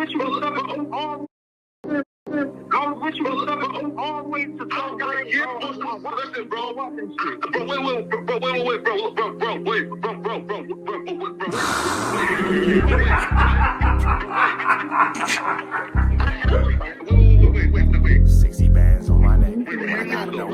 with you all go with you always to talk. Listen, bro. Wait. 60 bands on my neck. I gotta know.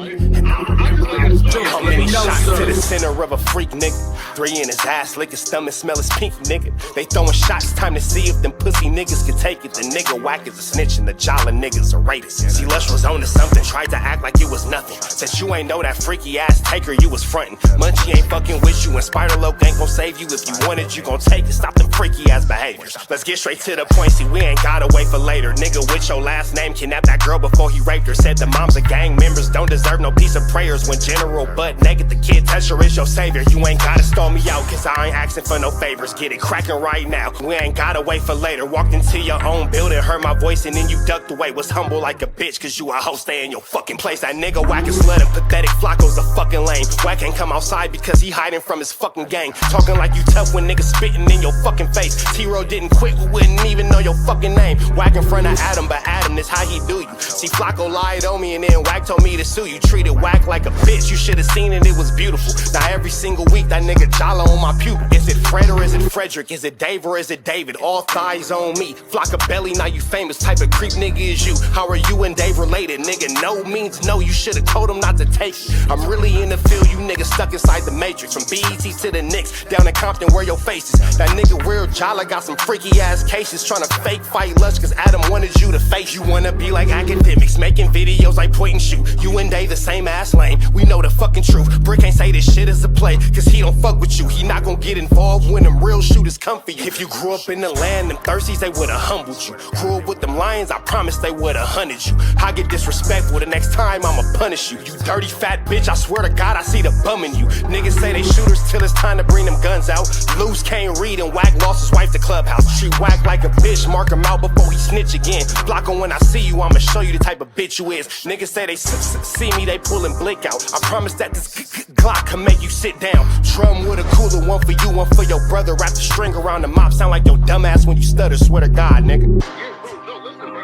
How many shots to the center of a freak, nigga? 3 in his ass, lick his stomach, smell his pink, nigga. They throwing shots, time to see if them pussy niggas can take it. The nigga whack is a snitch and the jolly niggas are rapists. See, Lush was on to something, tried to act like it was nothing. Since you ain't know that freaky ass taker, you was frontin'. Munchie ain't fucking with you, and Spider-Loc ain't gon' save you. If you want it, you gon' take it. Stop them freaky ass behaviors. Let's get straight to the point, see, we ain't gotta wait for later. Nigga with your last name kidnapped that girl before he raped her. Said the moms of gang members don't deserve no piece of prayers. When General butt naked, the kid Tesher is your savior. You ain't gotta stall me out, cause I ain't asking for no favors. Get it cracking right now, we ain't gotta wait for later. Walked into your own building, heard my voice, and then you ducked away. Was humble like a bitch, cause you a hoe, stay in your fucking place. That nigga whack is slut and pathetic, FLAKKO's a fucking lame. Whack ain't come outside because he hiding from his fucking gang. Talking like you tough when niggas spitting in your fucking face. T-Ro didn't quit, we wouldn't even know your fucking name. Whack in front of Adam, but Adam is how he do you. See, FLAKKO lied on me and then Whack told me to sue you. Treated Whack like a bitch, you should've seen it, it was beautiful. Now every single week that nigga jolly on my pupil. Is it Fred or is it Frederick? Is it Dave or is it David? All thighs on me, FLAKKO belly, now you famous. Type of creep nigga is you. How are you and Dave related? Nigga, no means no, you should've told him not to take it. I'm really in the field, you niggas stuck inside the matrix. From BET to the Knicks, down in Compton where your face is. That nigga real jolly got some freaky ass cases. Tryna fake fight Lush cause Adam wanted you to face. You wanna be like academics, making videos like point and shoot. You and Dave the same ass lane, we know the fucking truth. BRICC ain't say this shit is a play, cause he don't fuck with you. He not gon' get involved when them real shooters come for you. If you grew up in the land, them thirsties, they would've humbled you. Grew up with them lions, I promise they would've hunted you. I get disrespectful, the next time I'ma punish you. You dirty fat bitch, I swear to God I see the bum in you. Niggas say they shooters till it's time to bring them guns out. Loose can't read and Whack lost his wife to Clubhouse. Treat Whack like a bitch, mark him out before he snitch again. FLAKKO, when I see you, I'ma show you the type of bitch you is. Niggas say they see me, they pullin' blick out. I promise that this Glock can make you sit down. Drum with a cooler, one for you, one for your brother. Wrap the string around the mop, sound like your dumb ass when you stutter. Swear to God, nigga. Yeah, bro, no, listen, I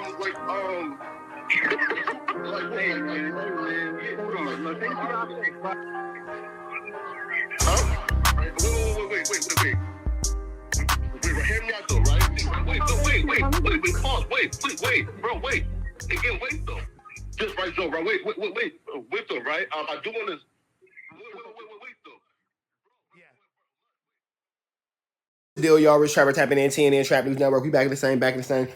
just wait. Hear me out though, right? Wait, bro, wait. Again, wait though. Just right, though, right? Wait though, right? I do want to. Wait though. Deal, y'all. Rich Trapper tapping in TNN Trap News Network. We back in the same,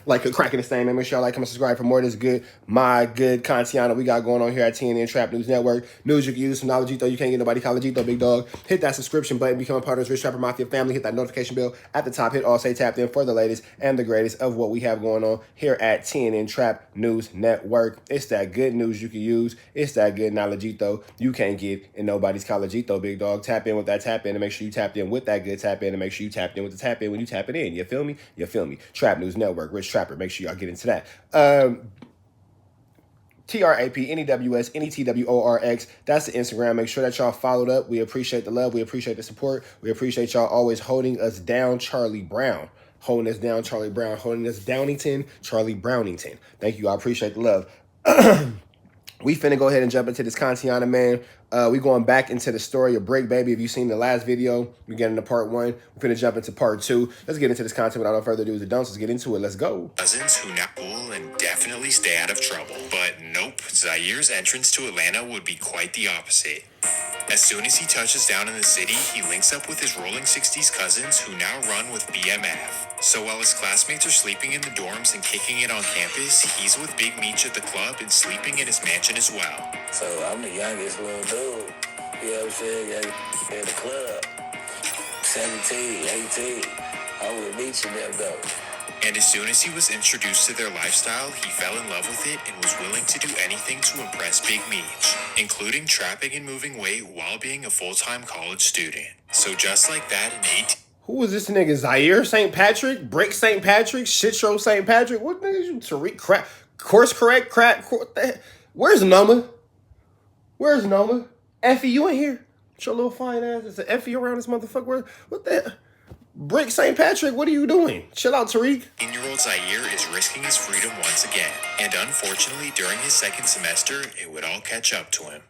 like cracking the same. Man, make sure y'all like, comment, subscribe for more of this good, my good content we got going on here at TNN Trap News Network. News you can use, some knowledge, though. You can't get nobody college, though, big dog. Hit that subscription button, become a part of this Rich Trapper Mafia family. Hit that notification bell at the top. Hit all, say tapped in for the latest and the greatest of what we have going on here at TNN Trap News Network. It's that good news you can use. It's that good knowledge, though. You can't get in nobody's college, though, big dog. Tap in with that tap in and make sure you tapped in with that good tap in and make sure you tapped in with the tap in when you tap it in. You feel me? You feel me? Trap News Network, Rich Trapper. Make sure y'all get into that. TRAP, NEWS, That's the Instagram. Make sure that y'all followed up. We appreciate the love. We appreciate the support. We appreciate y'all always holding us down, Charlie Brown. Holding us down, Charlie Brown. Holding us Downington, Charlie Brownington. Thank you. I appreciate the love. We finna go ahead and jump into this Kantiana, man. We going back into the story of BRICC, baby. If you've seen the last video, we get into part 1. We're finna jump into part 2. Let's get into this content without no further ado. Let's get into it. Let's go. Cousins who now cool and definitely stay out of trouble. But nope, Zaire's entrance to Atlanta would be quite the opposite. As soon as he touches down in the city, he links up with his rolling 60s cousins who now run with BMF. So while his classmates are sleeping in the dorms and kicking it on campus, he's with Big Meech at the club and sleeping in his mansion as well. So I'm the youngest little dude, you know what I'm saying, in the club. 17, 18, I'm with Meech and them though. And as soon as he was introduced to their lifestyle, he fell in love with it and was willing to do anything to impress Big Meech, including trapping and moving weight while being a full-time college student. So just like that, in 18... Who was this nigga? Zaire St. Patrick? BRICC St. Patrick? Shit Show St. Patrick? What niggas you? Tariq Crack? Course correct? Crack? Where's Noma? Where's Noma? Effie, you ain't here? Your little fine ass. It's an Effie around this motherfucker. What the... Brick St. Patrick, what are you doing? Chill out, Tariq. 18-year-old Zaire is risking his freedom once again, and unfortunately, during his second semester, it would all catch up to him.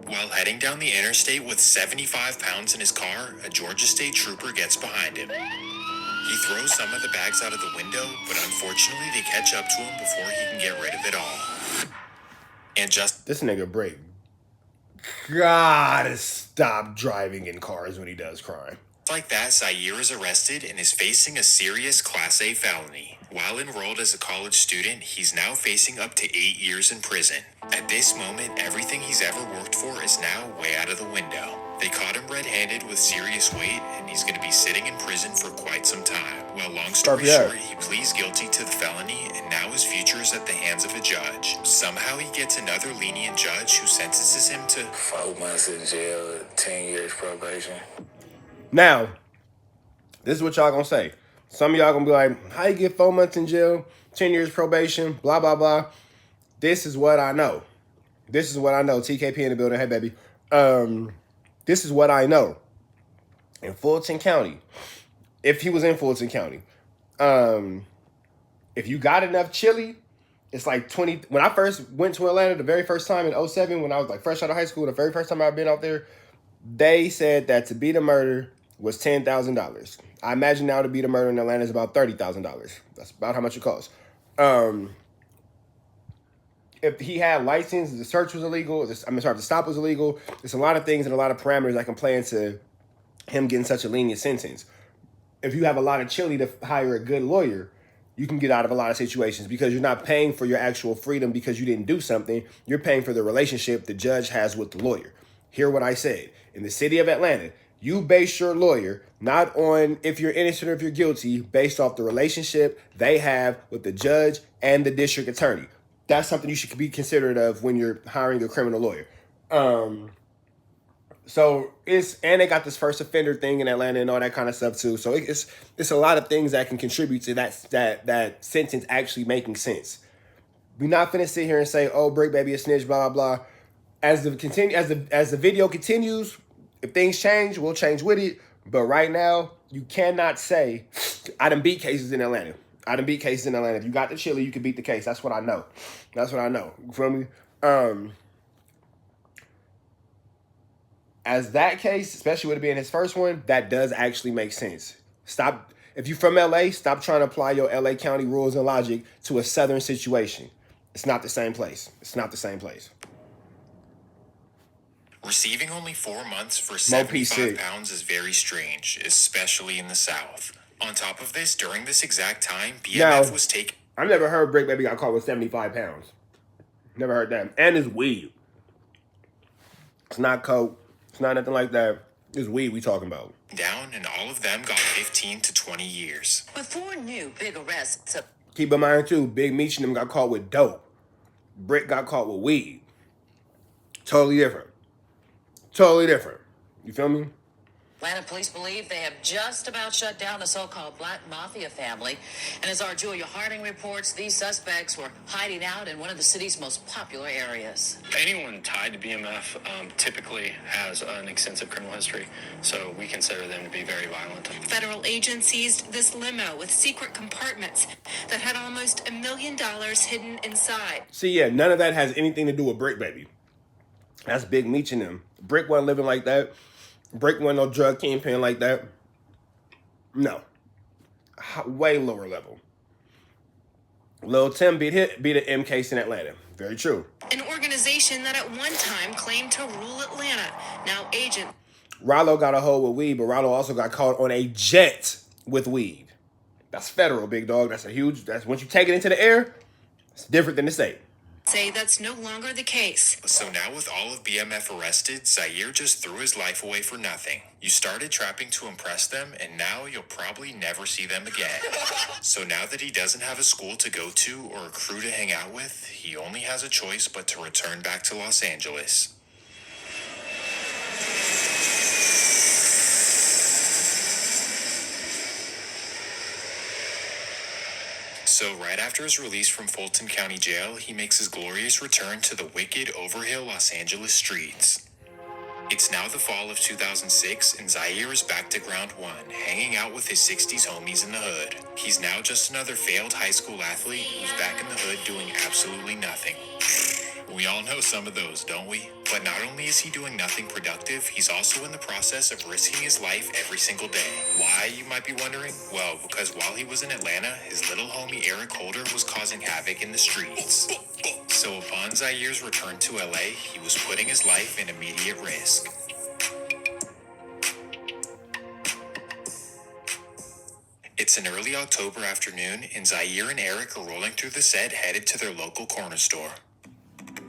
While heading down the interstate with 75 pounds in his car, a Georgia State trooper gets behind him. He throws some of the bags out of the window, but unfortunately, they catch up to him before he can get rid of it all. And just This nigga Brick gotta stop driving in cars when he does crime. like that, Zaire is arrested and is facing a serious Class A felony. While enrolled as a college student, he's now facing up to 8 years in prison. At this moment, everything he's ever worked for is now way out of the window. They caught him red-handed with serious weight, and he's going to be sitting in prison for quite some time. Well, long story short, he pleads guilty to the felony, and now his future is at the hands of a judge. Somehow he gets another lenient judge who sentences him to 4 months in jail, 10 years probation. Now, this is what y'all gonna say. Some of y'all gonna be like, how you get 4 months in jail, 10 years probation, blah, blah, blah. This is what I know. This is what I know. TKP in the building. Hey, baby. This is what I know. In Fulton County, if he was in Fulton County, if you got enough chili, it's like 20. When I first went to Atlanta the very first time in 2007, when I was like fresh out of high school, the very first time I've been out there, they said that to beat a murder was $10,000. I imagine now to beat a murder in Atlanta is about $30,000. That's about how much it costs. If he had license, the search was illegal. If the stop was illegal. There's a lot of things and a lot of parameters that can play into him getting such a lenient sentence. If you have a lot of chili to hire a good lawyer, you can get out of a lot of situations because you're not paying for your actual freedom because you didn't do something. You're paying for the relationship the judge has with the lawyer. Hear what I said. In the city of Atlanta, you base your lawyer not on if you're innocent or if you're guilty, based off the relationship they have with the judge and the district attorney. That's something you should be considerate of when you're hiring a criminal lawyer. So and they got this first offender thing in Atlanta and all that kind of stuff too. So it's a lot of things that can contribute to that sentence actually making sense. We're not finna sit here and say, oh, Brick baby a snitch, blah blah blah. As the video continues, if things change, we'll change with it. But right now, you cannot say I done beat cases in Atlanta. If you got the chili, you can beat the case. That's what I know. You feel me? As that case, especially with it being his first one, that does actually make sense. Stop. If you're from LA, stop trying to apply your LA County rules and logic to a southern situation. It's not the same place. receiving only 4 months for 75 pounds is very strange, especially in the South. On top of this, during this exact time, BMF was taken. I've never heard Brick Baby got caught with 75 pounds. Never heard that. And it's weed. It's not coke. It's not nothing like that. It's weed we talking about. Down, and all of them got 15 to 20 years. With 4 new big arrests. Keep in mind, too, Big Meech and them got caught with dope. Brick got caught with weed. Totally different. You feel me? Atlanta police believe they have just about shut down the so-called Black Mafia family. And as our Julia Harding reports, these suspects were hiding out in one of the city's most popular areas. Anyone tied to BMF typically has an extensive criminal history, so we consider them to be very violent. Federal agents seized this limo with secret compartments that had almost $1 million hidden inside. See, yeah, none of that has anything to do with Brick Baby. That's Big Meech and them. Brick wasn't living like that. Brick wasn't no drug kingpin like that. No. Way lower level. Lil Tim beat an M case in Atlanta. Very true. An organization that at one time claimed to rule Atlanta. Now agent. Rollo got a hold with weed, but Rollo also got caught on a jet with weed. That's federal, big dog. That's once you take it into the air, it's different than the state. Say that's no longer the case. So now with all of BMF arrested, Zaire just threw his life away for nothing. You started trapping to impress them, and now you'll probably never see them again. So now that he doesn't have a school to go to or a crew to hang out with, he only has a choice but to return back to Los Angeles. So right after his release from Fulton County Jail, he makes his glorious return to the wicked, overhill Los Angeles streets. It's now the fall of 2006, and Zaire is back to ground one, hanging out with his 60s homies in the hood. He's now just another failed high school athlete who's back in the hood doing absolutely nothing. We all know some of those, don't we? But not only is he doing nothing productive, he's also in the process of risking his life every single day. Why, you might be wondering? Well, because while he was in Atlanta, his little homie Eric Holder was causing havoc in the streets. So upon Zaire's return to LA, he was putting his life in immediate risk. It's an early October afternoon, and Zaire and Eric are rolling through the set headed to their local corner store.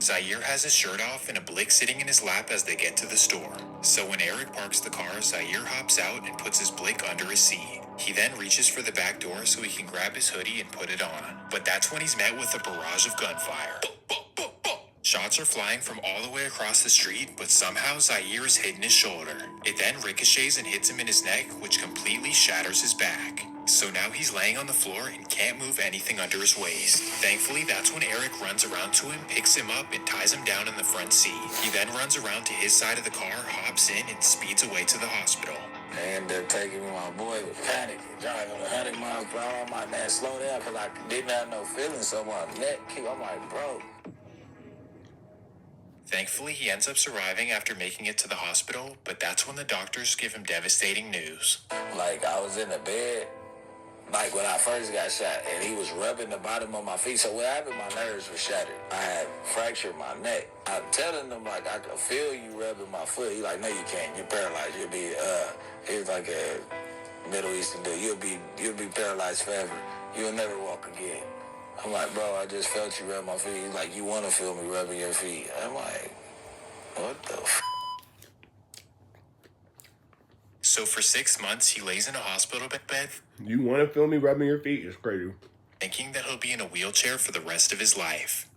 Zaire has his shirt off and a blick sitting in his lap as they get to the store. So when Eric parks the car, Zaire hops out and puts his blick under his seat. He then reaches for the back door so he can grab his hoodie and put it on. But that's when he's met with a barrage of gunfire. Shots are flying from all the way across the street, but somehow Zaire is hitting his shoulder. It then ricochets and hits him in his neck, which completely shatters his back. So now he's laying on the floor and can't move anything under his waist. Thankfully, that's when Eric runs around to him, picks him up, and ties him down in the front seat. He then runs around to his side of the car, hops in, and speeds away to the hospital. And they're taking me, my boy was panicking, driving 100 miles per hour. I'm like, man, slow down, because I didn't have no feeling, so my neck kicked. I'm like, bro. Thankfully, he ends up surviving after making it to the hospital, but that's when the doctors give him devastating news. Like, I was in the bed, like when I first got shot, and he was rubbing the bottom of my feet. So what happened, my nerves were shattered. I had fractured my neck. I'm telling them, like, I could feel you rubbing my foot. He like, no, you can't. You're paralyzed. You'll be, he was like a Middle Eastern dude. You'll be paralyzed forever. You'll never walk again. I'm like, bro, I just felt you rub my feet. He's like, you want to feel me rubbing your feet? I'm like, what the f***? So for 6 months, he lays in a hospital bed. You want to feel me rubbing your feet? It's crazy. Thinking that he'll be in a wheelchair for the rest of his life.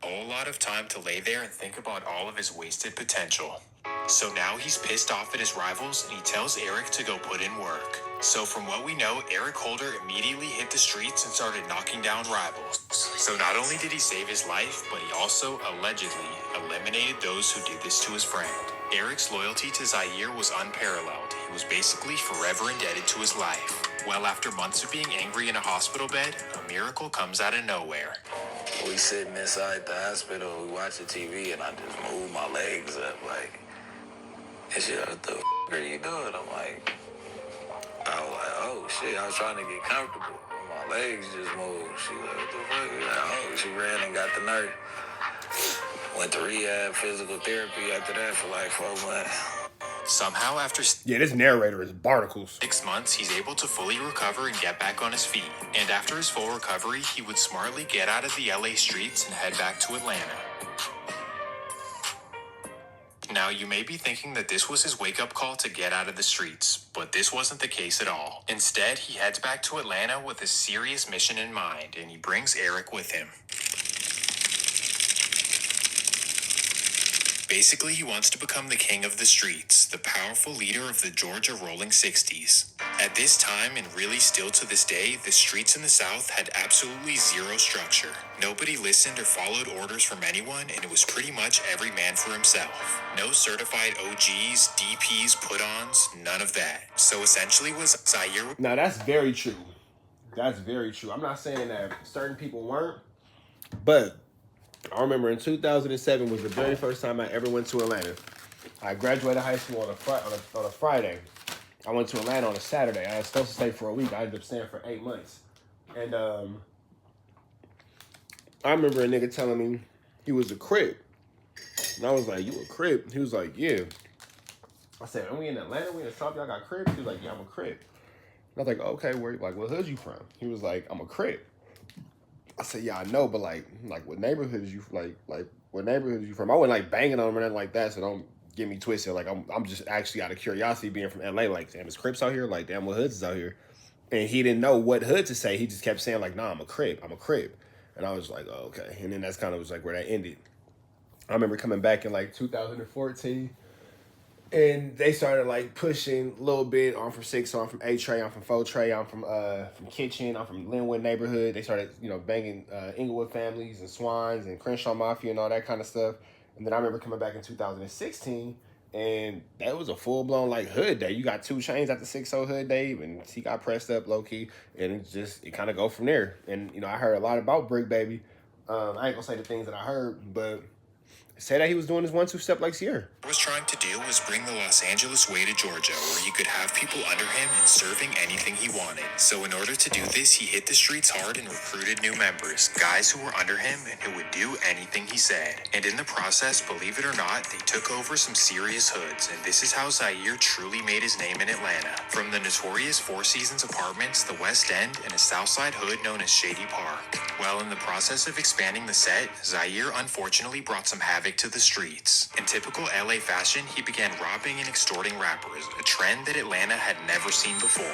A whole lot of time to lay there and think about all of his wasted potential. So now he's pissed off at his rivals and he tells Eric to go put in work. So from what we know, Eric Holder immediately hit the streets and started knocking down rivals. So not only did he save his life, but he also allegedly eliminated those who did this to his friend. Eric's loyalty to Zaire was unparalleled. He was basically forever indebted to his life. Well, after months of being angry in a hospital bed, a miracle comes out of nowhere. We sitting inside the hospital, we watching TV, and I just move my legs up like, and she like, what the f*** are you doing? I'm like, I was like, oh shit, I was trying to get comfortable. And my legs just moved. She like, what the fuck? Like, oh, she ran and got the nurse. Went to rehab, physical therapy after that for like 4 months. Somehow, after Yeah, this narrator is barnacles. 6 months, he's able to fully recover and get back on his feet. And after his full recovery, he would smartly get out of the LA streets and head back to Atlanta. Now, you may be thinking that this was his wake-up call to get out of the streets, but this wasn't the case at all. Instead, he heads back to Atlanta with a serious mission in mind, and he brings Eric with him. Basically, he wants to become the king of the streets, the powerful leader of the Georgia Rolling 60s. At this time, and really still to this day, the streets in the South had absolutely zero structure. Nobody listened or followed orders from anyone, and it was pretty much every man for himself. No certified OGs, DPs, put-ons, none of that. So essentially was Zaire... Now, that's very true. That's very true. I'm not saying that certain people weren't, but I remember in 2007 was the very first time I ever went to Atlanta. I graduated high school on a Friday. I went to Atlanta on a Saturday. I was supposed to stay for a week. I ended up staying for 8 months. And I remember a nigga telling me he was a Crip. And I was like, you a Crip? He was like, yeah. I said, are we in Atlanta? We in the South? Y'all got Crips? He was like, yeah, I'm a Crip. And I was like, okay, where, like, what hood you from? He was like, I'm a Crip. I said, yeah, I know, but like what neighborhood is you what neighborhood is you from? I wasn't like banging on him or nothing like that, so don't get me twisted. Like I'm just actually out of curiosity being from LA, like, damn, is Crips out here? Like, damn, what hoods is out here? And he didn't know what hood to say. He just kept saying, like, nah, I'm a Crip. And I was like, oh, okay. And then that's kind of was like where that ended. I remember coming back in like 2014. And they started like pushing a little bit. I'm from 6, so I'm from A Tray, I'm from 4 Tray, I'm from Kitchen, I'm from Linwood neighborhood. They started, you know, banging Inglewood families and Swans and Crenshaw Mafia and all that kind of stuff. And then I remember coming back in 2016, and that was a full blown like hood day. You got 2 Chainz at the 6-0 hood day, and he got pressed up low key, and it kind of go from there. And you know, I heard a lot about BRICC Baby. I ain't gonna say the things that I heard, but say that he was doing his 1-2 step like Sierra. Was trying to do was bring the Los Angeles way to Georgia, where he could have people under him and serving anything he wanted. So in order to do this, he hit the streets hard and recruited new members, guys who were under him and who would do anything he said. And in the process, believe it or not, they took over some serious hoods, and this is how Zaire truly made his name in Atlanta. From the notorious Four Seasons apartments, the West End, and a Southside hood known as Shady Park. Well, in the process of expanding the set, Zaire unfortunately brought some havoc to the streets. In typical LA fashion, he began robbing and extorting rappers, a trend that Atlanta had never seen before.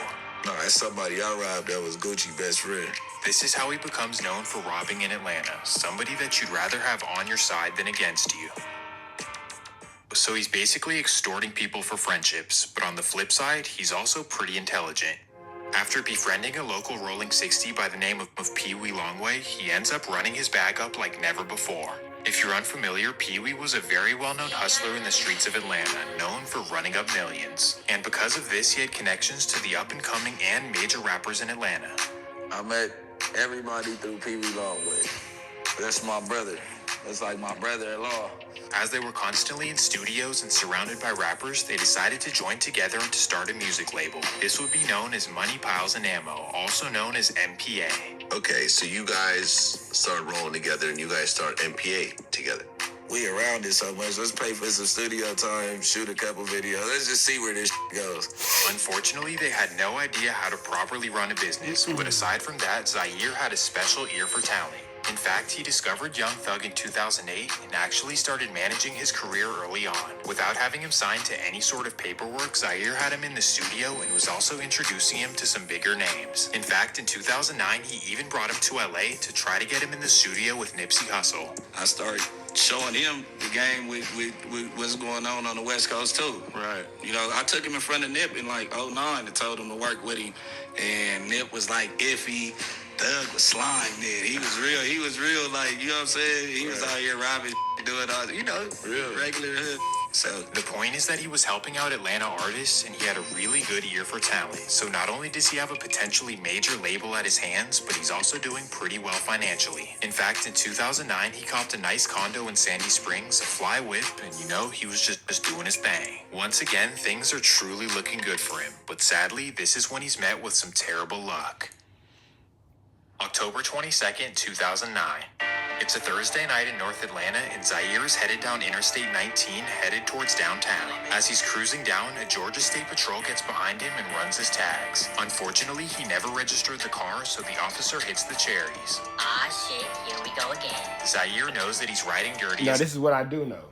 No, that's somebody I robbed that was Gucci best friend. This is how he becomes known for robbing in Atlanta, somebody that you'd rather have on your side than against you. So he's basically extorting people for friendships, but on the flip side, he's also pretty intelligent. After befriending a local rolling 60 by the name of Pee Wee Longway, he ends up running his bag up like never before. If you're unfamiliar, Pee Wee was a very well-known hustler in the streets of Atlanta, known for running up millions. And because of this, he had connections to the up-and-coming and major rappers in Atlanta. I met everybody through Pee Wee Longway. That's my brother. That's like my brother-in-law. As they were constantly in studios and surrounded by rappers, they decided to join together and to start a music label. This would be known as Money, Piles, and Ammo, also known as MPA. Okay, so you guys start rolling together and you guys start MPA together. We around it so much. Let's pay for some studio time, shoot a couple videos. Let's just see where this goes. Unfortunately, they had no idea how to properly run a business, but aside from that, Zaire had a special ear for talent. In fact, he discovered Young Thug in 2008 and actually started managing his career early on. Without having him signed to any sort of paperwork, Zaire had him in the studio and was also introducing him to some bigger names. In fact, in 2009, he even brought him to LA to try to get him in the studio with Nipsey Hussle. I started showing him the game with what's going on the West Coast too. Right. You know, I took him in front of Nip in like 2009 and told him to work with him. And Nip was like iffy. Thug was slime then. He was real like, you know what I'm saying? He was out here robbing, doing all, you know, real regular hood. So the point is that he was helping out Atlanta artists and he had a really good ear for talent. So not only does he have a potentially major label at his hands, but he's also doing pretty well financially. In fact, in 2009, he copped a nice condo in Sandy Springs, a fly whip, and you know, he was just doing his thing. Once again, things are truly looking good for him, but sadly, this is when he's met with some terrible luck. October 22nd, 2009. It's a Thursday night in North Atlanta, and Zaire is headed down Interstate 19, headed towards downtown. As he's cruising down, a Georgia State Patrol gets behind him and runs his tags. Unfortunately, he never registered the car, so the officer hits the charities. Ah, shit, here we go again. Zaire knows that he's riding dirty. Now, this is what I do know.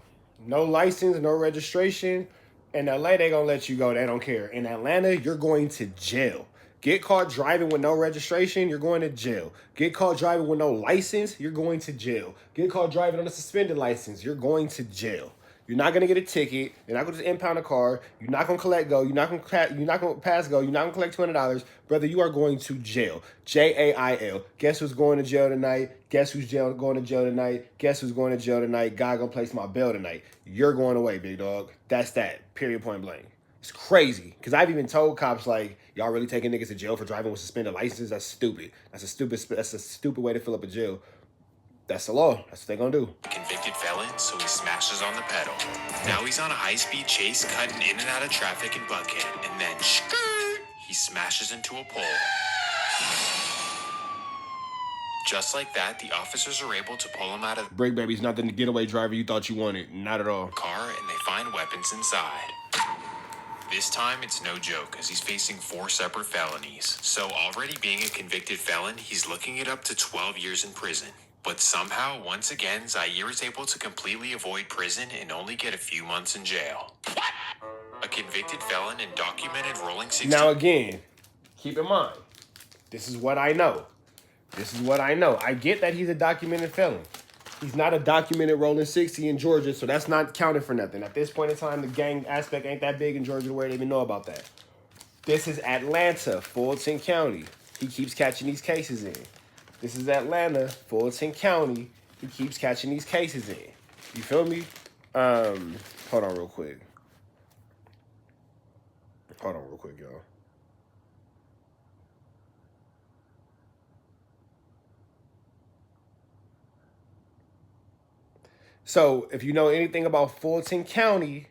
No license, no registration. In LA, they gonna let you go. They don't care. In Atlanta, you're going to jail. Get caught driving with no registration, you're going to jail. Get caught driving with no license, you're going to jail. Get caught driving on a suspended license, you're going to jail. You're not gonna get a ticket. You're not gonna just impound a car. You're not gonna collect go. You're not gonna pass go. You're not gonna collect $200, brother. You are going to jail. Jail. Guess who's going to jail tonight? Guess who's going to jail tonight? Guess who's going to jail tonight? God gonna place my bail tonight. You're going away, big dog. That's that. Period. Point blank. It's crazy because I've even told cops like, y'all really taking niggas to jail for driving with suspended licenses? That's stupid. That's a stupid way to fill up a jail. That's the law. That's what they gonna do. Convicted felon, so he smashes on the pedal. Now he's on a high-speed chase, cutting in and out of traffic in Buckhead, and then he smashes into a pole. Just like that, the officers are able to pull him out of the BRICC Baby's not the getaway driver you thought you wanted. Not at all. car, and they find weapons inside. This time, it's no joke, as he's facing 4 separate felonies. So already being a convicted felon, he's looking at up to 12 years in prison. But somehow, once again, Zaire is able to completely avoid prison and only get a few months in jail. What? A convicted felon and documented rolling 60... Now again, keep in mind, this is what I know. I get that he's a documented felon. He's not a documented rolling 60 in Georgia, so that's not counted for nothing. At this point in time, the gang aspect ain't that big in Georgia where they even know about that. This is Atlanta, Fulton County. He keeps catching these cases in. This is Atlanta, Fulton County. He keeps catching these cases in. You feel me? Hold on real quick. Hold on real quick, y'all. So, if you know anything about Fulton County,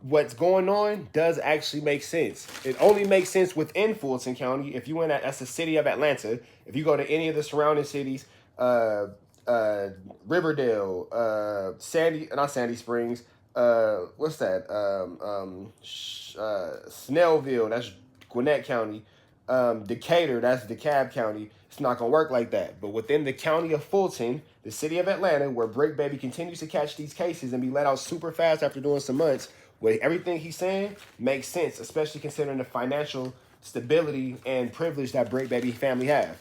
what's going on does actually make sense. It only makes sense within Fulton County. If you that's the city of Atlanta. If you go to any of the surrounding cities, Riverdale, not Sandy Springs, what's that? Snellville, that's Gwinnett County. Decatur, that's DeKalb County. It's not gonna work like that. But within the county of Fulton, the city of Atlanta, where BRICC Baby continues to catch these cases and be let out super fast after doing some months, where everything he's saying makes sense, especially considering the financial stability and privilege that BRICC Baby family have.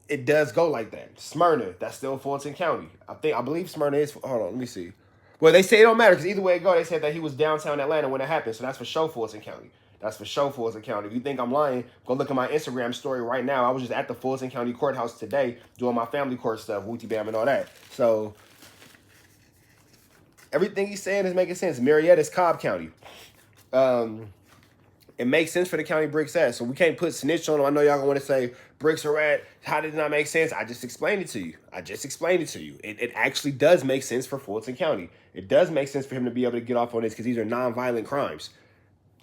It does go like that. Smyrna, that's still Fulton County. I believe Smyrna is. Hold on, let me see. Well, they say it don't matter because either way it go, they said that he was downtown Atlanta when it happened, so that's for sure Fulton County. That's for sure Fulton County. If you think I'm lying, go look at my Instagram story right now. I was just at the Fulton County Courthouse today doing my family court stuff, Wooty Bam and all that. So everything he's saying is making sense. Marietta's Cobb County. It makes sense for the county BRICC's at. So we can't put snitch on them. I know y'all gonna want to say BRICC's are at. How did it not make sense? I just explained it to you. It actually does make sense for Fulton County. It does make sense for him to be able to get off on this because these are non-violent crimes.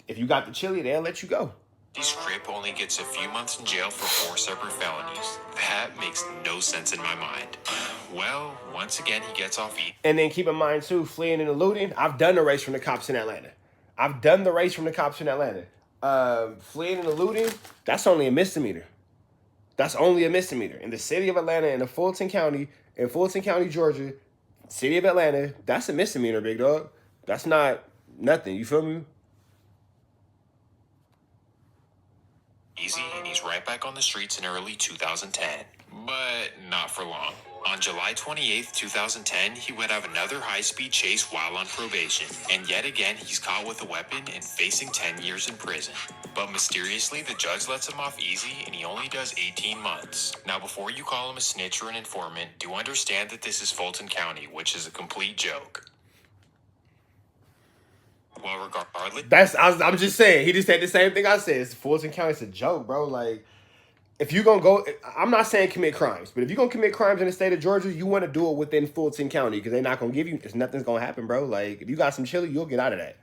If you got the chili, they'll let you go. This Crip only gets a few months in jail for 4 separate felonies. That makes no sense in my mind. Well, once again, he gets off easy. And then keep in mind, too, fleeing and eluding. I've done the race from the cops in Atlanta. Fleeing and eluding, that's only a misdemeanor. In the city of Atlanta, in Fulton County, Georgia, city of Atlanta, that's a misdemeanor, big dog. That's not nothing. You feel me? Easy, and he's right back on the streets in early 2010. But not for long. On July 28th, 2010, he would have another high-speed chase while on probation. And yet again, he's caught with a weapon and facing 10 years in prison. But mysteriously, the judge lets him off easy and he only does 18 months. Now, before you call him a snitch or an informant, do understand that this is Fulton County, which is a complete joke. Well, regardless... I'm just saying, he just said the same thing I said. Fulton County, it's a joke, bro. Like, if you're going to go... I'm not saying commit crimes, but if you're going to commit crimes in the state of Georgia, you want to do it within Fulton County because they're not going to give you... Nothing's going to happen, bro. Like, if you got some chili, you'll get out of that.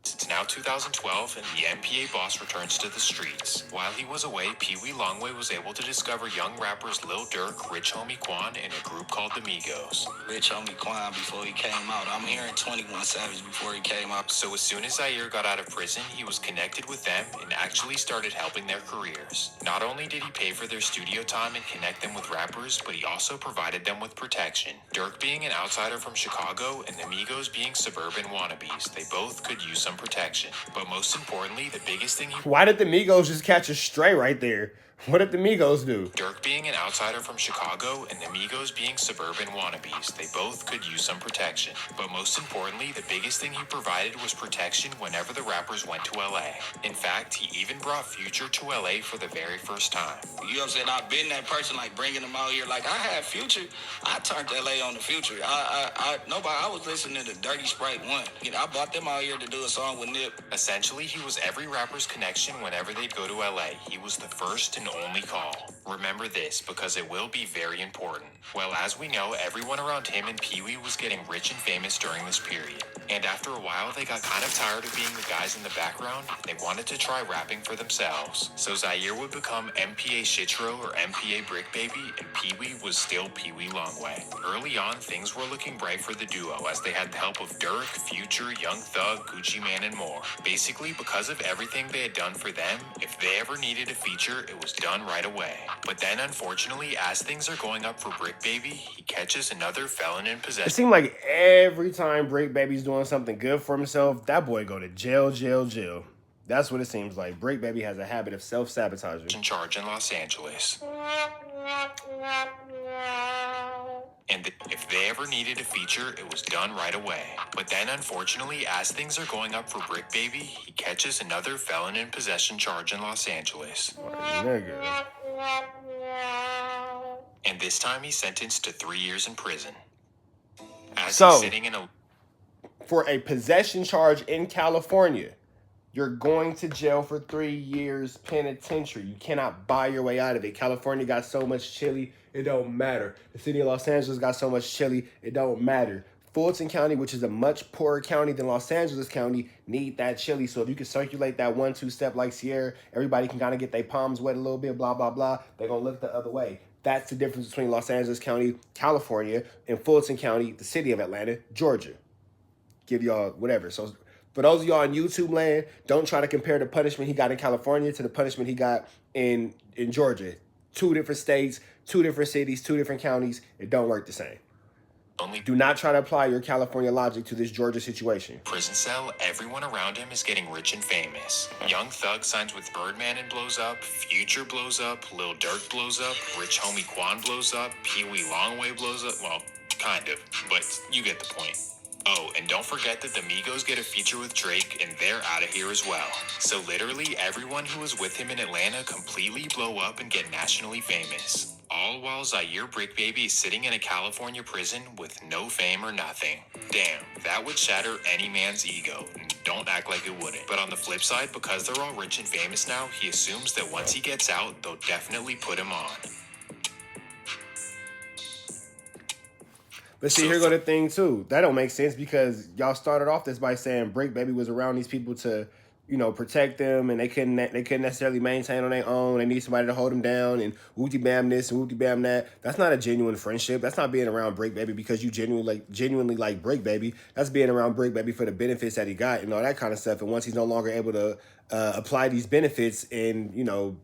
It's now 2012, and the MPA boss returns to the streets. While he was away, Pee Wee Longway was able to discover young rappers Lil Durk, Rich Homie Quan, and a group called the Migos. Rich Homie Quan before he came out. I'm hearing 21 Savage before he came out. So as soon as Zaire got out of prison, he was connected with them and actually started helping their careers. Not only did he pay for their studio time and connect them with rappers, but he also provided them with protection. Durk being an outsider from Chicago and the Migos being suburban wannabes, they both could use some protection. But most importantly, the biggest thing Why did the Migos just catch a stray right there? What did the Migos do? Durk being an outsider from Chicago and the Migos being suburban wannabes, they both could use some protection. But most importantly, the biggest thing he provided was protection whenever the rappers went to LA. In fact, he even brought Future to LA for the very first time. You know what I'm saying? I've been that person, like, bringing them out here. Like, I had Future. I turned LA on the Future. I was listening to Dirty Sprite 1. You know, I brought them out here to do a song with Nip. Essentially, he was every rapper's connection whenever they'd go to LA. He was the first and only call. Remember this, because it will be very important. Well, as we know, everyone around him and Pee Wee was getting rich and famous during this period. And after a while, they got kind of tired of being the guys in the background. They wanted to try rapping for themselves. So Zaire would become MPA Shitro or MPA BRICC Baby, and Pee Wee was still Pee Wee Longway. Early on, things were looking bright for the duo as they had the help of Durk, Future, Young Thug, Gucci Mane, and more. Basically, because of everything they had done for them, if they ever needed a feature, it was done right away. But then, unfortunately, as things are going up for BRICC Baby, he catches another felon in possession. It seemed like every time BRICC Baby's doing something good for himself, that boy go to jail. That's what it seems like. BRICC Baby has a habit of self-sabotaging. In charge in Los Angeles. And if they ever needed a feature, it was done right away. But then, unfortunately, as things are going up for Brick Baby, he catches another felon in possession charge in Los Angeles. Nigga. And this time he's sentenced to 3 years in prison. As So, he's sitting in a... For a possession charge in California, you're going to jail for 3 years penitentiary. You cannot buy your way out of it. California got so much chili, it don't matter. The city of Los Angeles got so much chili, it don't matter. Fulton County, which is a much poorer county than Los Angeles County, need that chili. So if you can circulate that 1-2 step like Sierra, everybody can kind of get their palms wet a little bit, blah, blah, blah. They're going to look the other way. That's the difference between Los Angeles County, California, and Fulton County, the city of Atlanta, Georgia. Give y'all whatever. So for those of y'all in YouTube land, don't try to compare the punishment he got in California to the punishment he got in Georgia. 2 different states, 2 different cities, 2 different counties. It don't work the same. Do not try to apply your California logic to this Georgia situation. Prison cell, everyone around him is getting rich and famous. Young Thug signs with Birdman and blows up, Future blows up, Lil Durk blows up, Rich Homie Quan blows up, Pee Wee Longway blows up. Well, kind of, but you get the point. Oh, and don't forget that the Migos get a feature with Drake, and they're out of here as well. So literally everyone who was with him in Atlanta completely blow up and get nationally famous. All while Zaire Brick Baby is sitting in a California prison with no fame or nothing. Damn, that would shatter any man's ego. Don't act like it wouldn't. But on the flip side, because they're all rich and famous now, he assumes that once he gets out, they'll definitely put him on. But see, here go the thing, too. That don't make sense because y'all started off this by saying Brick Baby was around these people to, you know, protect them, and they couldn't necessarily maintain on their own. They need somebody to hold them down, and wooty bam this and wooty bam that. That's not a genuine friendship. That's not being around Brick Baby because you genuinely like Brick Baby. That's being around Brick Baby for the benefits that he got and all that kind of stuff. And once he's no longer able to apply these benefits and, you know,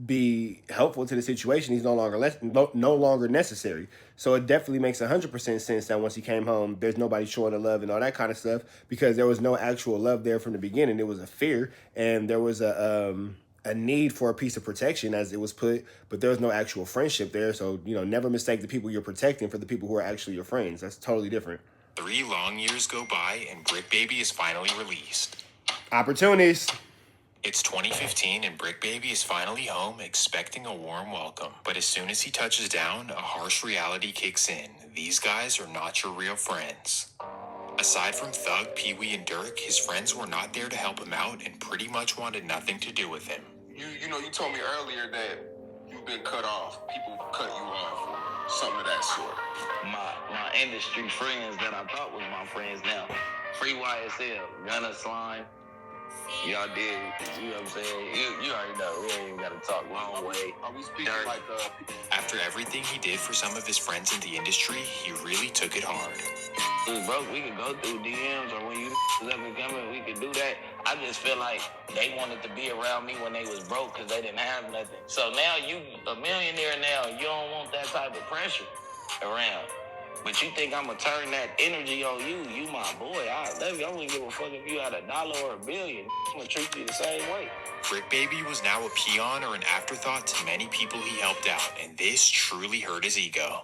be helpful to the situation, he's no longer necessary. So it definitely makes 100% sense that once he came home, there's nobody showing the love and all that kind of stuff because there was no actual love there from the beginning. It was a fear and there was a need for a piece of protection, as it was put, but there was no actual friendship there. So, you know, never mistake the people you're protecting for the people who are actually your friends. That's totally different. 3 long years go by and Brick Baby is finally released. Opportunities. It's 2015 and Brick Baby is finally home expecting a warm welcome. But as soon as he touches down, a harsh reality kicks in. These guys are not your real friends. Aside from Thug, Pee Wee, and Durk, his friends were not there to help him out and pretty much wanted nothing to do with him. You know, you told me earlier that you've been cut off. People cut you off or something of that sort. My industry friends that I thought was my friends now. Free YSL, Gunna, Slime. Y'all did, you know what I'm saying? You already know, we ain't even gotta talk long way. Are we speaking Durk. like After everything he did for some of his friends in the industry, he really took it hard. We broke, we could go through DMs, or when you was up and coming, we could do that. I just feel like they wanted to be around me when they was broke because they didn't have nothing. So now you a millionaire now, you don't want that type of pressure around. But you think I'm gonna turn that energy on you? You my boy. I love you. I wouldn't give a fuck if you had $1 or $1 billion. I'm gonna treat you the same way. Brick Baby was now a peon or an afterthought to many people he helped out, and this truly hurt his ego.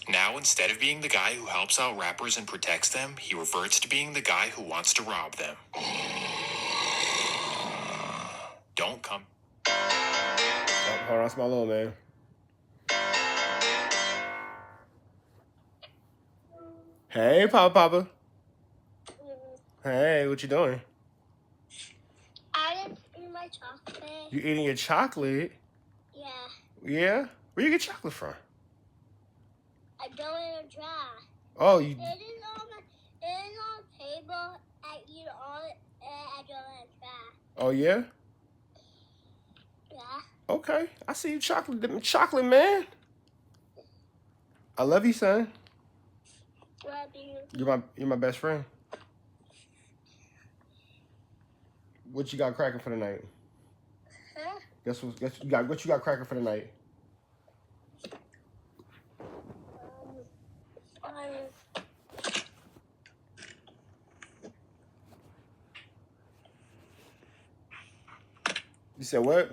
Now, instead of being the guy who helps out rappers and protects them, he reverts to being the guy who wants to rob them. Don't come. Oh, hold on, that's my little man. Hey, Papa. Hey, what you doing? I didn't eat my chocolate. You eating your chocolate? Yeah. Yeah? Where you get chocolate from? I don't in a jar. Oh, you... It is on the table. I eat all it and I don't in a jar. Oh, yeah? Yeah. Okay. I see you chocolate, man. I love you, son. Love you. You're my best friend. What you got cracking for the night? Huh? Guess what you got cracking for the night? You said what?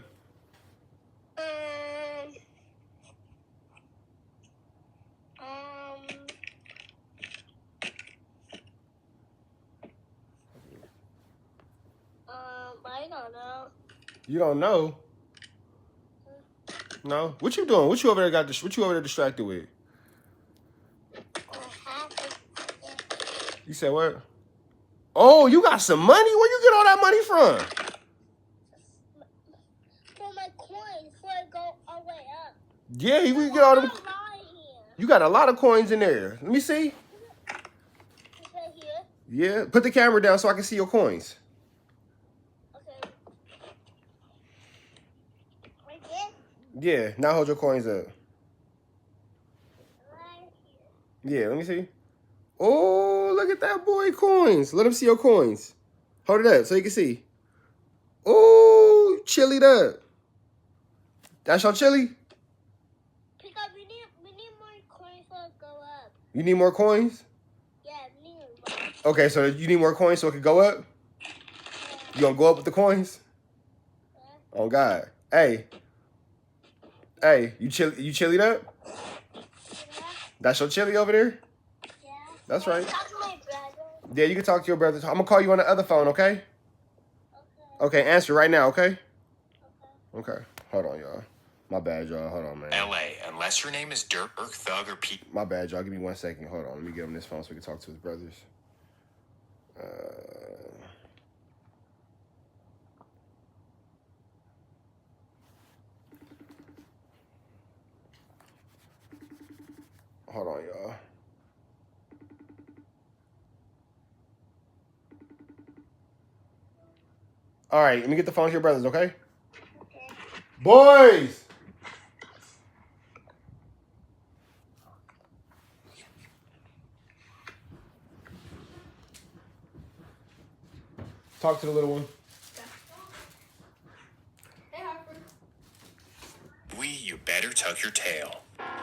I don't know. You don't know? No? What you doing? What you over there what you over there distracted with? You said what? Oh, you got some money? Where you get all that money from? For my coins, before I go all the way up. Yeah, you can get all them. You got a lot of coins in there. Let me see. It's right here. Yeah, put the camera down so I can see your coins. Okay. Right there? Yeah, now hold your coins up. Right here. Yeah, let me see. Oh, look at that boy coins. Let him see your coins. Hold it up so you can see. Oh, chillied up. That's your chili? Pick up, we need more coins so it go up. You need more coins? Yeah, we need more. Okay, so you need more coins so it can go up? You gonna go up with the coins? Yeah. Oh God. Hey. Hey, you chillied up? Yeah. That's your chili over there? Yeah. That's right. Talk to my brother. Yeah, you can talk to your brother. I'm gonna call you on the other phone, okay? Okay, answer right now, okay? Okay. Hold on, y'all. My bad, y'all. Hold on, man. LA, unless your name is Dirk, Thug, or Pete. My bad, y'all. Give me 1 second. Hold on. Let me get him this phone so we can talk to his brothers. Hold on, y'all. All right, let me get the phone to your brothers, okay? Okay. Boys! Talk to the little one. You better tuck your tail.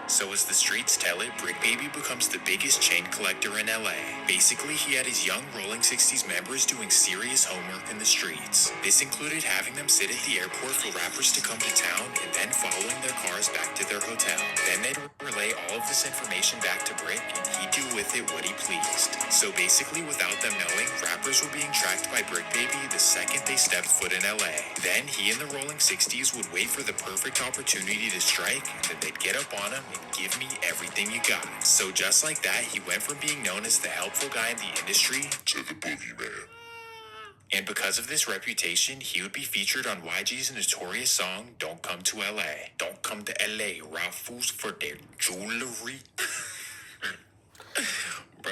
So as the streets tell it, BRICK Baby becomes the biggest chain collector in LA. Basically, he had his young Rolling 60s members doing serious homework in the streets. This included having them sit at the airport for rappers to come to town and then following their cars back to their hotel. Then they'd relay all of this information back to BRICK and he'd do with it what he pleased. So basically, without them knowing, rappers were being tracked by BRICK Baby the second they stepped foot in LA. Then he and the Rolling 60s would wait for the perfect opportunity to strike, and then they'd get up on him and give me everything you got. So just like that, he went from being known as the helpful guy in the industry to the boogeyman. And because of this reputation, he would be featured on YG's notorious song, Don't Come to LA. Don't come to LA, raffles for their jewelry.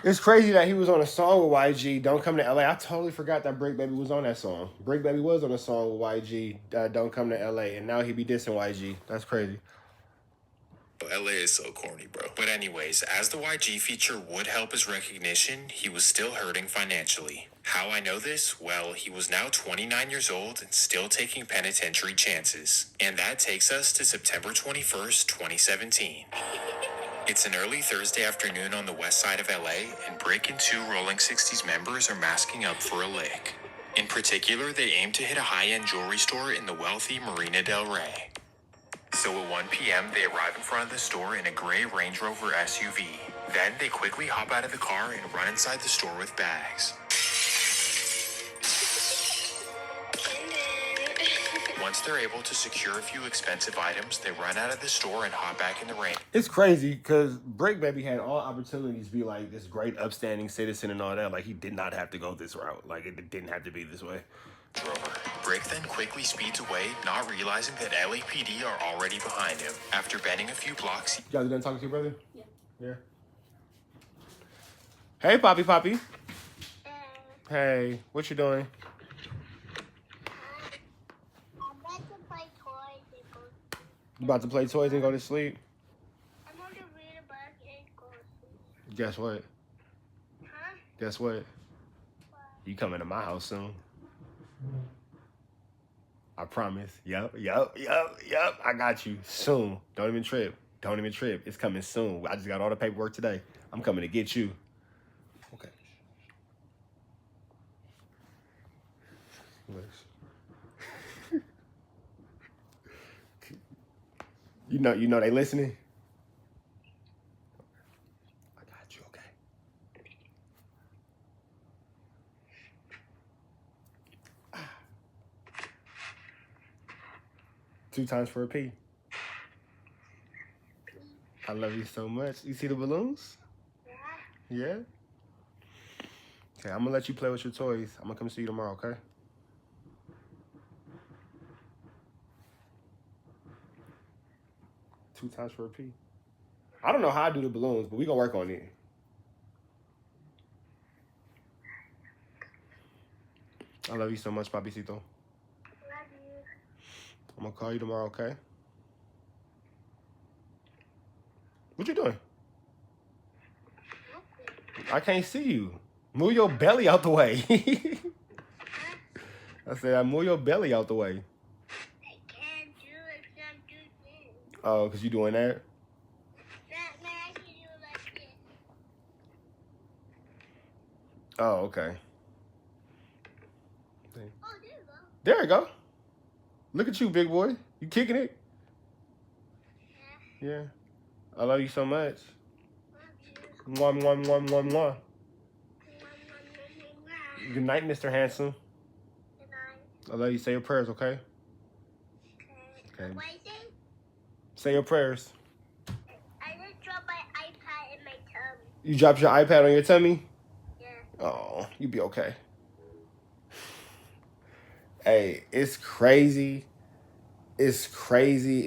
It's crazy that he was on a song with YG, Don't Come to LA. I totally forgot that BRICK Baby was on that song. BRICK Baby was on a song with YG, Don't Come to LA, and now he be dissing YG. That's crazy. LA is so corny, bro. But anyways, as the YG feature would help his recognition, he was still hurting financially. How I know this? Well, he was now 29 years old and still taking penitentiary chances. And that takes us to September 21st, 2017. It's an early Thursday afternoon on the west side of LA, and BRICK and two Rolling 60s members are masking up for a lick. In particular, they aim to hit a high-end jewelry store in the wealthy Marina del Rey. So at 1 p.m., they arrive in front of the store in a gray Range Rover SUV. Then they quickly hop out of the car and run inside the store with bags. Once they're able to secure a few expensive items, they run out of the store and hop back in the Range. It's crazy because BRICK Baby had all opportunities to be like this great upstanding citizen and all that. Like, he did not have to go this route. Like, it didn't have to be this way. BRICK then quickly speeds away, not realizing that LAPD are already behind him. After bending a few blocks, You guys done talking to your brother? Yeah. Hey, Poppy. Hey, what you doing? I'm about to play toys and go. You about to play toys and go to sleep? I'm going to read a book and go to sleep. Guess what? Huh? Guess what? You coming to my house soon. I promise. Yup. I got you soon. Don't even trip. It's coming soon. I just got all the paperwork today. I'm coming to get you. Okay. You know they listening? I got you, okay? 2 times for a P. I love you so much. You see the balloons? Yeah. Yeah? Okay, I'm gonna let you play with your toys. I'm gonna come see you tomorrow, okay? Two times for a P. I don't know how I do the balloons, but we gonna work on it. I love you so much, Papicito. Love you. I'm gonna call you tomorrow, okay? What you doing? I can't see you. Move your belly out the way. I said, move your belly out the way. I can't do it. Can't do this. Oh, because you doing that? Man, I can do it like this. Oh, okay. Oh, there you go. There you go. Look at you, big boy. You kicking it? Yeah. Yeah. I love you so much. Love you. Mwah, mwah, mwah, mwah, mwah. Mwah. Good night, Mr. Handsome. Good night. I love you. Say your prayers, okay? Okay. Okay. What is it? Say your prayers. I just dropped my iPad in my tummy. You dropped your iPad on your tummy? Yeah. Oh, you be okay. Hey, it's crazy. It's crazy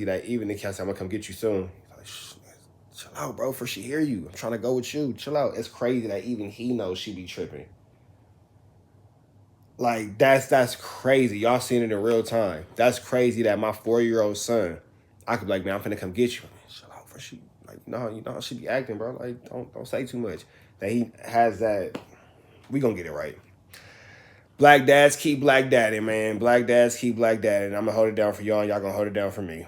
that even the cat said, I'm gonna come get you soon. He's like, shh, chill out, bro, for she hear you. I'm trying to go with you. Chill out. It's crazy that even he knows she be tripping. Like, that's crazy. Y'all seen it in real time. That's crazy that my 4-year-old son, I could be like, man, I'm finna come get you. Chill out, for she. Like, no, you know how she be acting, bro. Like, don't say too much. That he has that. We gonna get it right. Black dads keep black daddy, man. Black dads keep black daddy. And I'm going to hold it down for y'all, and y'all going to hold it down for me.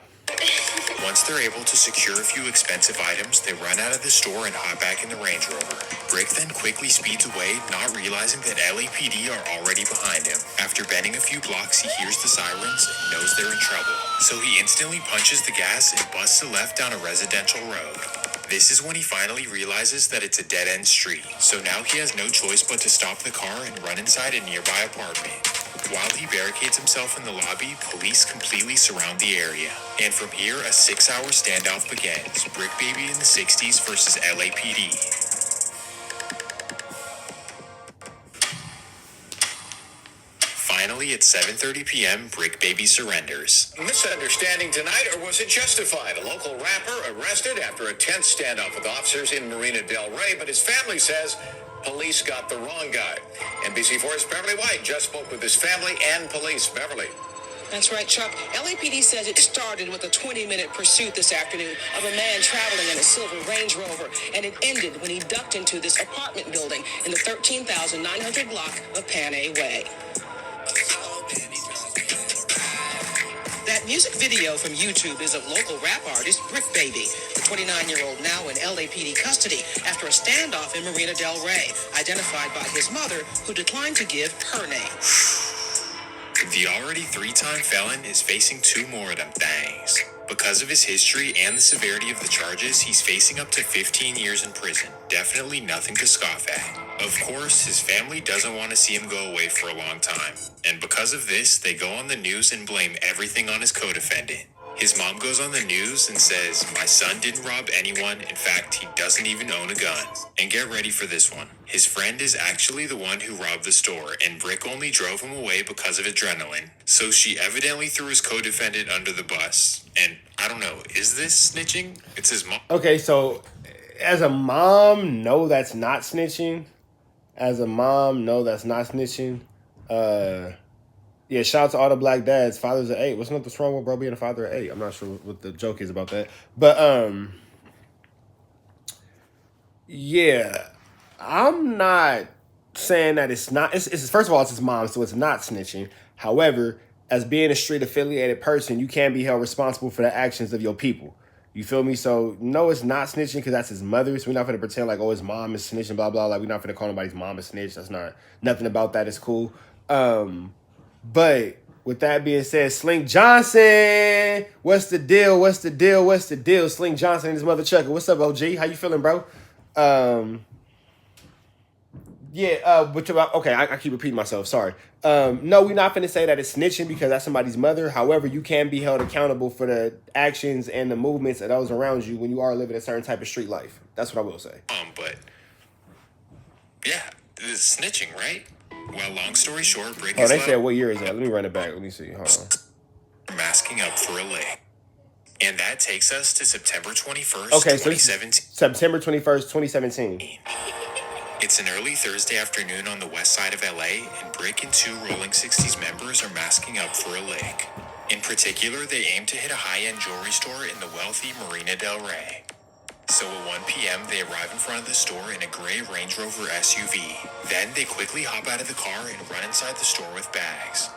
Once they're able to secure a few expensive items, they run out of the store and hop back in the Range Rover. Brick then quickly speeds away, not realizing that LAPD are already behind him. After bending a few blocks, he hears the sirens and knows they're in trouble. So he instantly punches the gas and busts a left down a residential road. This is when he finally realizes that it's a dead-end street, so now he has no choice but to stop the car and run inside a nearby apartment. While he barricades himself in the lobby, police completely surround the area. And from here, a 6-hour standoff begins. Brick Baby in the 60s versus LAPD. Finally, at 7:30 p.m., Brick Baby surrenders. Misunderstanding tonight, or was it justified? A local rapper arrested after a tense standoff with officers in Marina Del Rey, but his family says police got the wrong guy. NBC4's Beverly White just spoke with his family and police. Beverly. That's right, Chuck. LAPD says it started with a 20-minute pursuit this afternoon of a man traveling in a silver Range Rover, and it ended when he ducked into this apartment building in the 13,900 block of Panay Way. That music video from YouTube is of local rap artist Brick Baby, the 29-year-old now in LAPD custody after a standoff in Marina Del Rey, identified by his mother, who declined to give her name. The already 3-time felon is facing 2 more of them things. Because of his history and the severity of the charges, he's facing up to 15 years in prison. Definitely nothing to scoff at. Of course, his family doesn't want to see him go away for a long time. And because of this, they go on the news and blame everything on his co-defendant. His mom goes on the news and says, my son didn't rob anyone. In fact, he doesn't even own a gun. And get ready for this one. His friend is actually the one who robbed the store, and Brick only drove him away because of adrenaline. So she evidently threw his co-defendant under the bus. And I don't know, is this snitching? It's his mom. Okay, so as a mom, no, that's not snitching. As a mom, no, that's not snitching. Yeah, shout out to all the black dads. Fathers of 8. What's wrong with bro being a father of 8? I'm not sure what the joke is about that. But, yeah, I'm not saying that it's not. It's first of all, it's his mom, so it's not snitching. However, as being a street-affiliated person, you can be held responsible for the actions of your people. You feel me? So, no, it's not snitching because that's his mother. So we're not going to pretend like, oh, his mom is snitching, blah, blah. Like, we're not going to call nobody's mom a snitch. That's not, nothing about that is cool. But with that being said, Slink Johnson, what's the deal? What's the deal? What's the deal? Slink Johnson and his mother Chucker. What's up, OG? How you feeling, bro? Yeah, but okay, I keep repeating myself. Sorry. No, we're not finna say that it's snitching because that's somebody's mother. However, you can be held accountable for the actions and the movements of those around you when you are living a certain type of street life. That's what I will say. But yeah, it's snitching, right? Well, long story short, BRICK Oh, is they said what year is that? Let me run it back. Let me see. Hold on. masking up for a lick. And that takes us to September 21st, Okay, so 2017. September 21st, 2017. It's an early Thursday afternoon on the west side of LA, and BRICK and two Rolling 60s members are masking up for a lick. In particular, they aim to hit a high-end jewelry store in the wealthy Marina Del Rey. So at 1 p.m., they arrive in front of the store in a gray Range Rover SUV. Then they quickly hop out of the car and run inside the store with bags.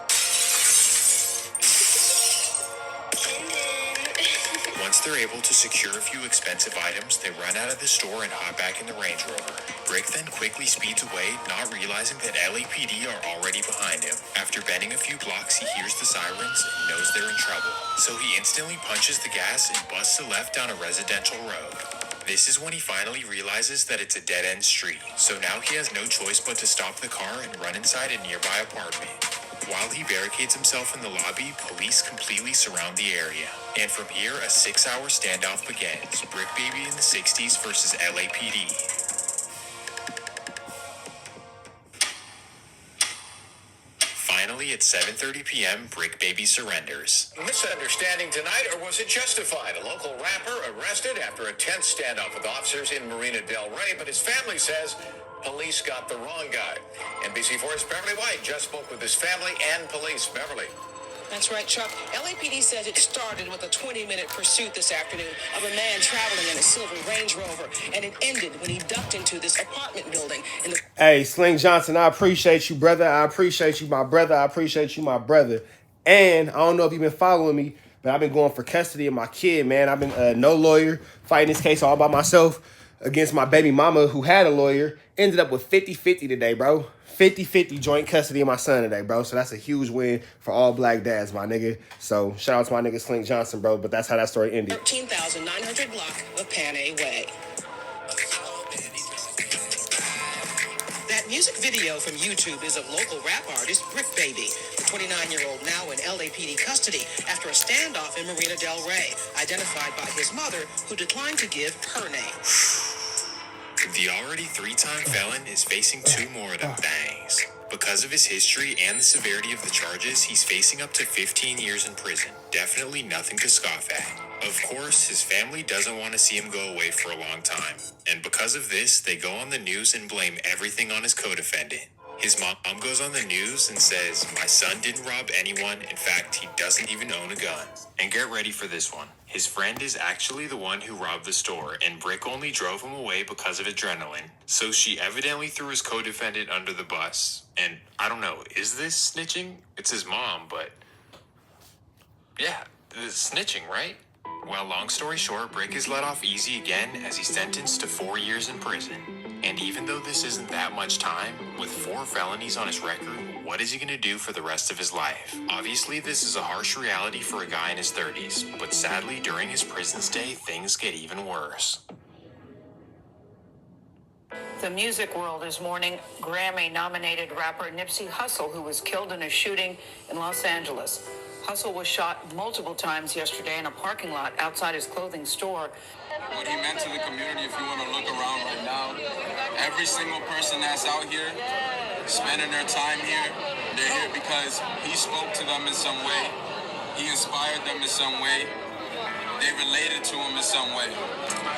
Once they're able to secure a few expensive items, they run out of the store and hop back in the Range Rover. BRICK then quickly speeds away, not realizing that LAPD are already behind him. After bending a few blocks, he hears the sirens and knows they're in trouble. So he instantly punches the gas and busts a left down a residential road. This is when he finally realizes that it's a dead-end street. So now he has no choice but to stop the car and run inside a nearby apartment. While he barricades himself in the lobby, police completely surround the area. And from here, a 6-hour standoff begins. BRICK Baby in the 60s versus LAPD. Finally, at 7:30 p.m., BRICK Baby surrenders. Misunderstanding tonight, or was it justified? A local rapper arrested after a tense standoff with officers in Marina Del Rey, but his family says police got the wrong guy. NBC4's Beverly White just spoke with his family and police. Beverly. That's right, Chuck. LAPD says it started with a 20-minute pursuit this afternoon of a man traveling in a silver Range Rover, and it ended when he ducked into this apartment building. Hey, Sling Johnson, I appreciate you, brother. I appreciate you, my brother. I appreciate you, my brother. And I don't know if you've been following me, but I've been going for custody of my kid, man. I've been no lawyer, fighting this case all by myself against my baby mama who had a lawyer. Ended up with 50-50 today, bro. 50-50 joint custody of my son today, bro. So that's a huge win for all black dads, my nigga. So shout out to my nigga Slink Johnson, bro. But that's how that story ended. 13,900 block of Panay Way. That music video from YouTube is of local rap artist BRICK Baby, the 29-year-old now in LAPD custody after a standoff in Marina Del Rey, identified by his mother, who declined to give her name. The already 3-time felon is facing 2 more of them bangs. Because of his history and the severity of the charges, he's facing up to 15 years in prison. Definitely nothing to scoff at. Of course, his family doesn't want to see him go away for a long time. And because of this, they go on the news and blame everything on his co-defendant. His mom goes on the news and says, "My son didn't rob anyone. In fact, he doesn't even own a gun." And get ready for this one. His friend is actually the one who robbed the store, and BRICK only drove him away because of adrenaline. So she evidently threw his co-defendant under the bus. And I don't know, is this snitching? It's his mom, but yeah, it's snitching, right? Well, long story short, BRICK is let off easy again as he's sentenced to 4 years in prison. And even though this isn't that much time, with 4 felonies on his record, what is he going to do for the rest of his life? Obviously, this is a harsh reality for a guy in his 30s, but sadly, during his prison stay, things get even worse. The music world is mourning Grammy-nominated rapper Nipsey Hussle, who was killed in a shooting in Los Angeles. Hussle was shot multiple times yesterday in a parking lot outside his clothing store. What he meant to the community, if you want to look around right now, every single person that's out here spending their time here, they're here because he spoke to them in some way. He inspired them in some way. They related to him in some way.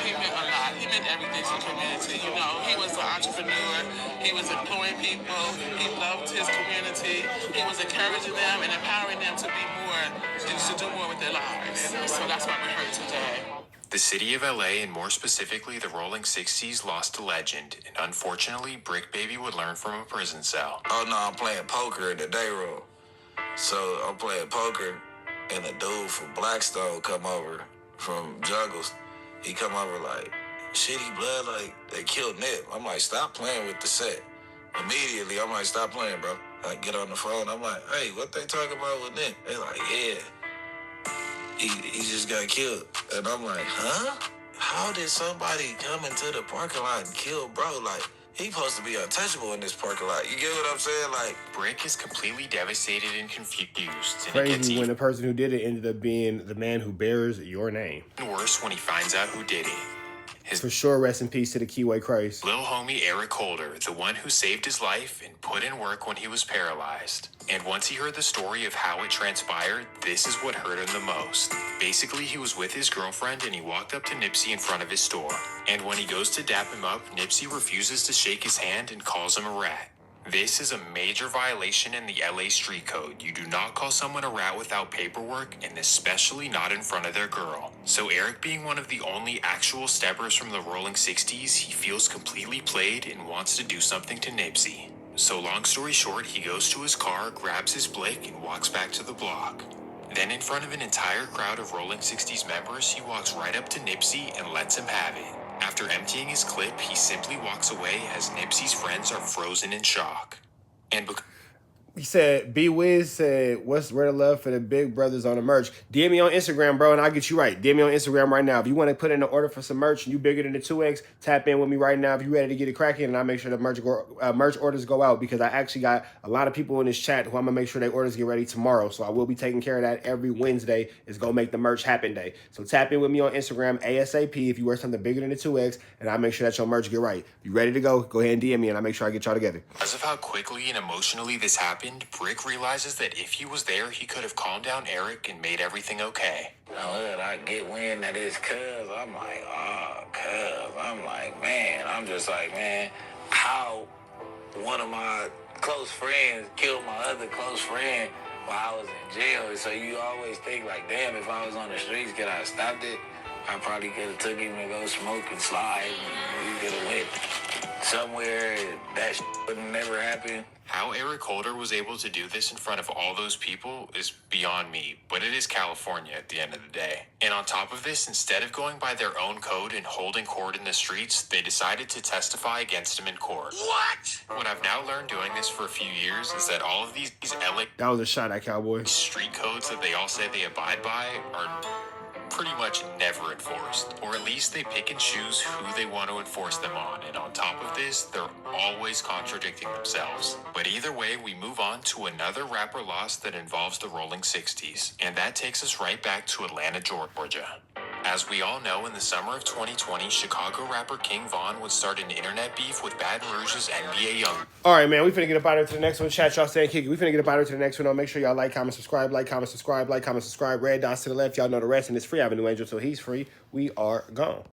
He meant a lot. He meant everything to the community. You know, he was an entrepreneur. He was employing people. He loved his community. He was encouraging them and empowering them to be more, to do more with their lives. So that's why we're here today. The city of LA, and more specifically the Rolling 60s, lost a legend, and unfortunately, BRICK Baby would learn from a prison cell. Oh no, I'm playing poker in the day room. So I'm playing poker, and a dude from Blackstone come over from Juggles. He come over like, "Shitty blood, like, they killed Nip." I'm like, "Stop playing with the set." Immediately, I'm like, "Stop playing, bro." I get on the phone, I'm like, "Hey, what they talking about with Nip?" They like, "Yeah, he just got killed." And I'm like, "Huh? How did somebody come into the parking lot and kill bro?" Like, He supposed to be untouchable in this parking lot. You get what I'm saying? Like, BRICK is completely devastated and confused. And Crazy when the person who did it ended up being the man who bears your name. Worse when he finds out who did it. For sure, rest in peace to the Keyway Christ. Lil homie Eric Holder, the one who saved his life and put in work when he was paralyzed. And once he heard the story of how it transpired, this is what hurt him the most. Basically, he was with his girlfriend and he walked up to Nipsey in front of his store. And when he goes to dap him up, Nipsey refuses to shake his hand and calls him a rat. This is a major violation in the LA street code. You do not call someone a rat without paperwork, and especially not in front of their girl. So Eric, being one of the only actual steppers from the Rolling 60s, he feels completely played and wants to do something to Nipsey. So long story short, he goes to his car, grabs his blick, and walks back to the block. Then in front of an entire crowd of Rolling 60s members, he walks right up to Nipsey and lets him have it. After emptying his clip, he simply walks away as Nipsey's friends are frozen in shock. And he said, B-Wiz said, what's where the love for the big brothers on the merch? DM me on Instagram, bro, and I'll get you right. DM me on Instagram right now. If you want to put in an order for some merch and you bigger than the 2X, tap in with me right now if you're ready to get it cracking, and I'll make sure the merch orders go out, because I actually got a lot of people in this chat who I'm going to make sure their orders get ready tomorrow. So I will be taking care of that every Wednesday. It's going to make the merch happen day. So tap in with me on Instagram ASAP if you wear something bigger than the 2X, and I'll make sure that your merch get right. If you ready to go ahead and DM me, and I'll make sure I get y'all together. Because of how quickly and emotionally this happened, BRICK realizes that if he was there, he could have calmed down Eric and made everything okay. I get wind that it's cuz. I'm like, oh, cuz. I'm like, man. I'm just like, man, how one of my close friends killed my other close friend while I was in jail. So you always think like, damn, if I was on the streets, could I have stopped it? I probably could have took him to go smoke and slide. And we could have went somewhere that would never happen. How Eric Holder was able to do this in front of all those people is beyond me, but it is California at the end of the day. And on top of this, instead of going by their own code and holding court in the streets, they decided to testify against him in court. What? What I've now learned doing this for a few years is that all of these LA... That was a shot at Cowboy. ...street codes that they all say they abide by are pretty much never enforced, or at least they pick and choose who they want to enforce them on, and on top of this, they're always contradicting themselves. But either way, we move on to another rapper loss that involves the Rolling 60s, and that takes us right back to Atlanta, Georgia. As we all know, in the summer of 2020, Chicago rapper King Von would start an internet beef with Baton Rouge's NBA Young. All right, man, we finna get up out of here to the next one. Chat, y'all saying kick it. We finna get up out of here to the next one. Make sure y'all like, comment, subscribe, like, comment, subscribe, like, comment, subscribe. Red dots to the left. Y'all know the rest, and it's free. I have a new angel, so he's free. We are gone.